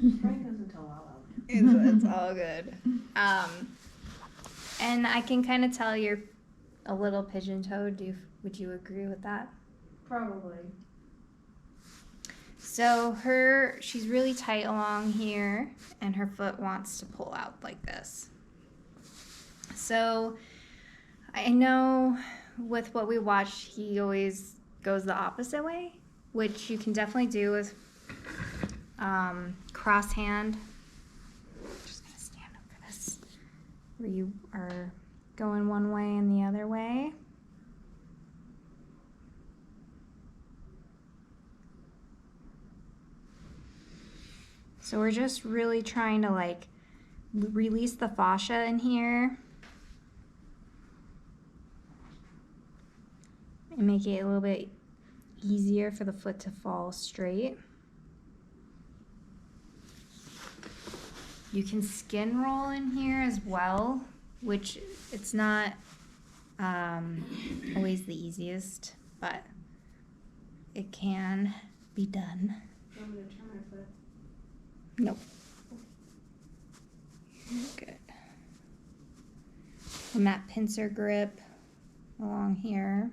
Frank doesn't tell out. It's all good. And I can kind of tell you're a little pigeon-toed. Would you agree with that? Probably. So she's really tight along here, and her foot wants to pull out like this. So I know with what we watch, he always goes the opposite way, which you can definitely do with cross hand. I'm just gonna stand up for this, where you are going one way and the other way. So we're just really trying to like release the fascia in here and make it a little bit easier for the foot to fall straight. You can skin roll in here as well, which it's not always the easiest, but it can be done. I'm going to turn my foot. Nope. Good. And that pincer grip along here.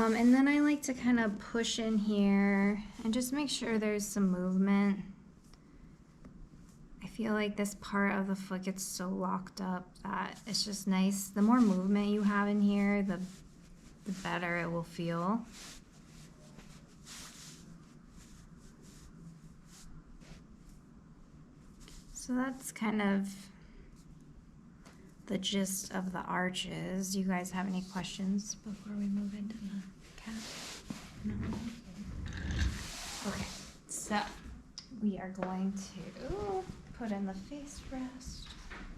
And then I like to kind of push in here and just make sure there's some movement. I feel like this part of the foot gets so locked up that it's just nice. The more movement you have in here, the better it will feel. So that's kind of the gist of the arches. You guys have any questions before we move into the calf? No? Okay, so we are going to put in the face rest.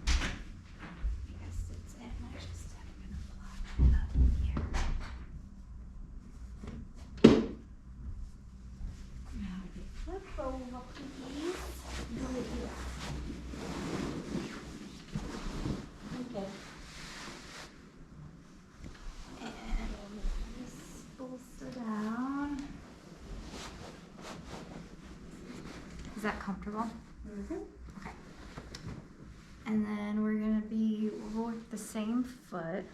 Yes, it's in. I just am gonna plug it up here. Now we flip over, please. Okay. And just bolster down. Is that comfortable? Mm-hmm. Okay. And then we're gonna work the same foot.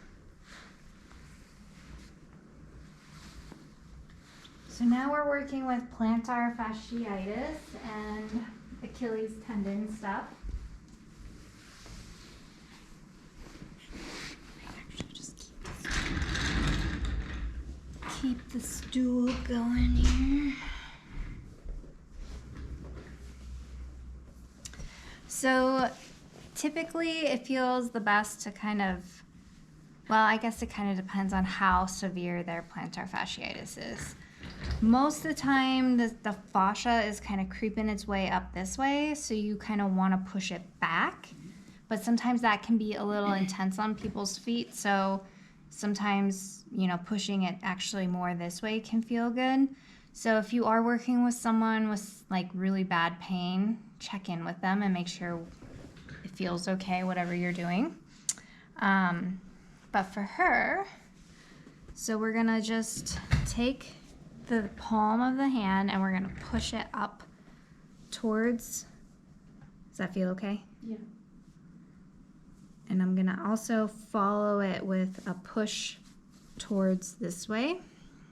So now we're working with plantar fasciitis and Achilles tendon stuff. Keep the stool going here. So typically it feels the best to kind of, well, I guess it kind of depends on how severe their plantar fasciitis is. Most of the time the fascia is kind of creeping its way up this way, so you kind of want to push it back. But sometimes that can be a little intense on people's feet, so sometimes, you know, pushing it actually more this way can feel good. So if you are working with someone with like really bad pain, check in with them and make sure it feels okay, whatever you're doing. But for her, so we're gonna just take the palm of the hand and we're gonna push it up towards, does that feel okay? Yeah. And I'm gonna also follow it with a push towards this way.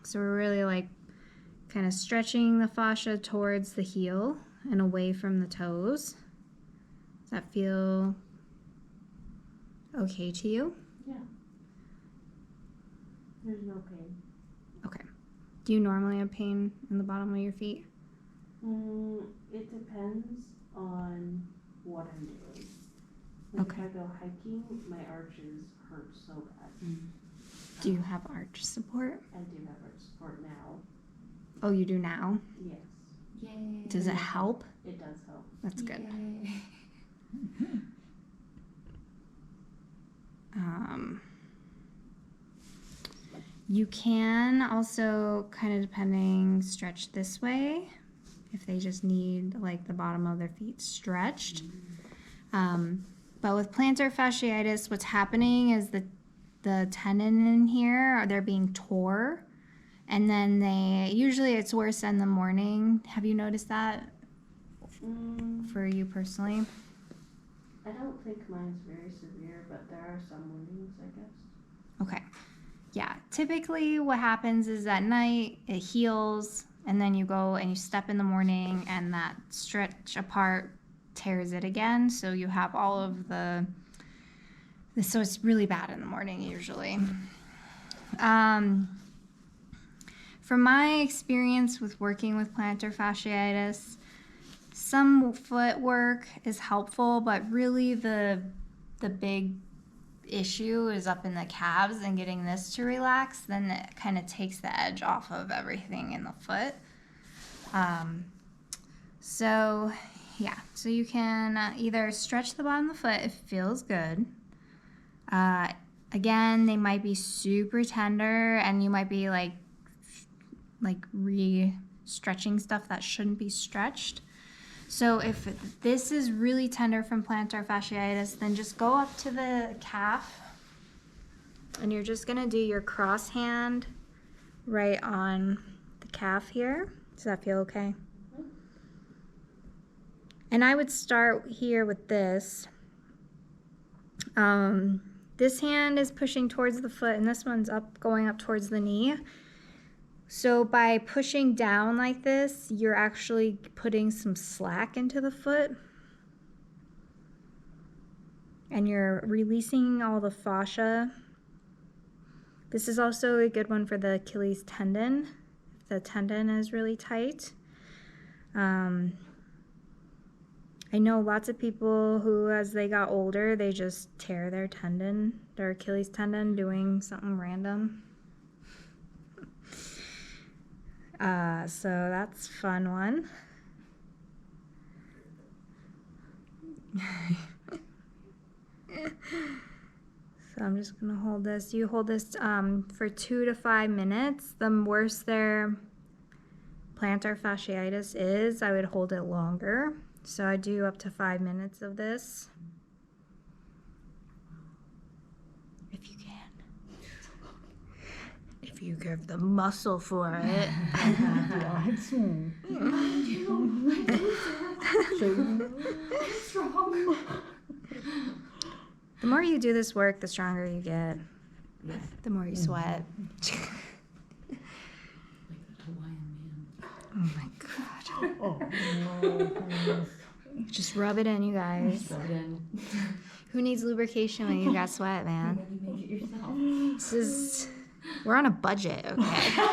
So we're really like kind of stretching the fascia towards the heel and away from the toes. Does that feel okay to you? Yeah. There's no pain. Okay. Do you normally have pain in the bottom of your feet? It depends on what I'm doing. Like Okay. if I go hiking, my arches hurt so bad. Do you have arch support? I do have arch support now. Oh, you do now? Yes. Yay. Does it help? It does help. That's good. Yay. You can also, kind of depending, stretch this way, if they just need like the bottom of their feet stretched. But with plantar fasciitis, what's happening is the tendon in here, they're being tore. And then usually it's worse in the morning. Have you noticed that for you personally? I don't think mine's very severe, but there are some mornings, I guess. Okay. Yeah. Typically what happens is at night it heals, and then you go and you step in the morning and that stretch apart tears it again. So you have all of so it's really bad in the morning usually. From my experience with working with plantar fasciitis, some footwork is helpful, but really the big issue is up in the calves, and getting this to relax, then it kind of takes the edge off of everything in the foot. So you can either stretch the bottom of the foot if it feels good. Again, they might be super tender, and you might be like re-stretching stuff that shouldn't be stretched. So if this is really tender from plantar fasciitis, then just go up to the calf, and you're just gonna do your cross hand right on the calf here. Does that feel okay? And I would start here with this. This hand is pushing towards the foot, and this one's going up towards the knee. So by pushing down like this, you're actually putting some slack into the foot, and you're releasing all the fascia. This is also a good one for the Achilles tendon, if the tendon is really tight. I know lots of people who, as they got older, they just tear their Achilles tendon doing something random. So that's a fun one. So I'm just gonna hold this. You hold this for 2 to 5 minutes. The worse their plantar fasciitis is, I would hold it longer. So I do up to 5 minutes of this. If you can. If you give the muscle for it. What's wrong? The more you do this work, the stronger you get. Yes. The more you sweat. Like that Hawaiian man. Oh my god. Oh, no. Just rub it in, you guys. Rub it in. Who needs lubrication when you got sweat, man? You make it yourself. We're on a budget, okay?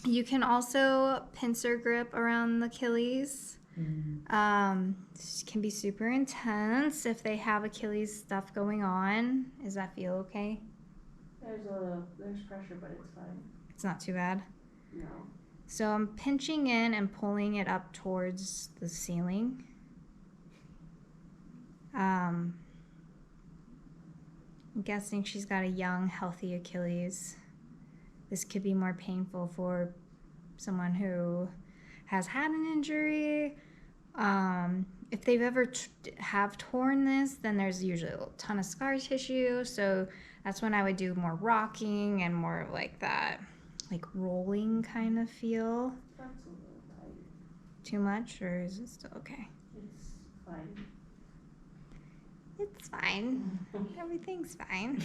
You can also pincer grip around the Achilles. This can be super intense if they have Achilles stuff going on. Does that feel okay? There's pressure, but it's fine. It's not too bad. No. So I'm pinching in and pulling it up towards the ceiling. I'm guessing she's got a young, healthy Achilles. This could be more painful for someone who has had an injury. If they've ever have torn this, then there's usually a ton of scar tissue. So that's when I would do more rocking and more like that, like rolling kind of feel. That's a little tight. Too much, or is it still okay? It's fine. It's fine. Everything's fine.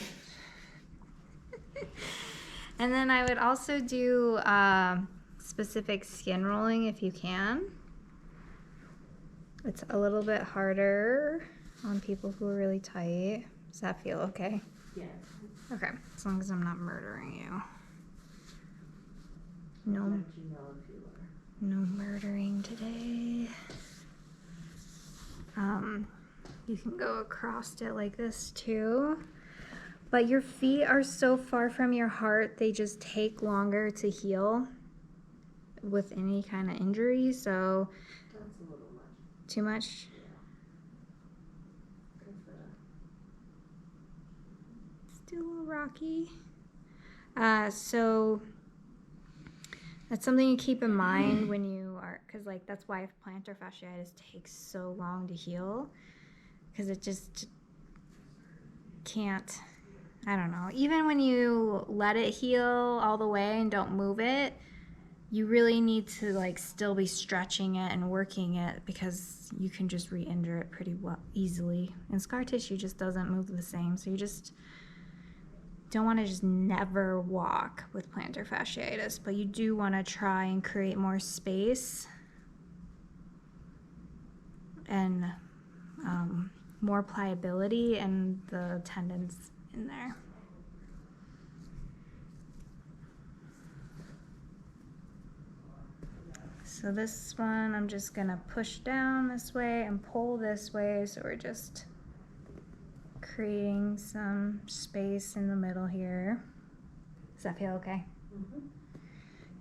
And then I would also do specific skin rolling if you can. It's a little bit harder on people who are really tight. Does that feel okay? Yes. Okay, as long as I'm not murdering you. No, Let you know if you are. no murdering today. You can go across it like this too. But your feet are so far from your heart, they just take longer to heal with any kind of injury. So, That's a little much. too much? Good for that. Still a little rocky. So that's something to keep in mind when you are, because like that's why plantar fasciitis takes so long to heal, because it just can't. I don't know. Even when you let it heal all the way and don't move it, you really need to like still be stretching it and working it, because you can just re-injure it pretty well easily. And scar tissue just doesn't move the same, so you just don't want to just never walk with plantar fasciitis, but you do want to try and create more space and more pliability in the tendons in there. So this one, I'm just gonna push down this way and pull this way, so we're just creating some space in the middle here. Does that feel okay? Mhm.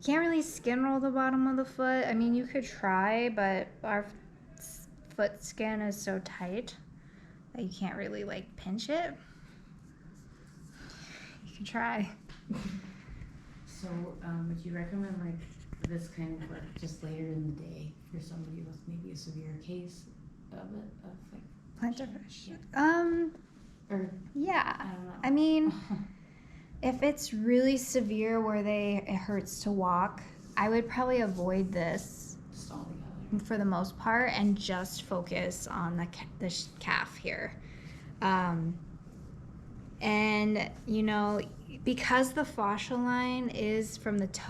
Can't really skin roll the bottom of the foot. I mean, you could try, but our foot skin is so tight that you can't really like pinch it. You can try. So, would you recommend like this kind of work just later in the day for somebody with maybe a severe case of it, of like Plantar fascia. or Yeah. I don't know. I mean, if it's really severe where it hurts to walk, I would probably avoid this just altogether. for the most part and just focus on the calf here. And you know, because the fascial line is from the toe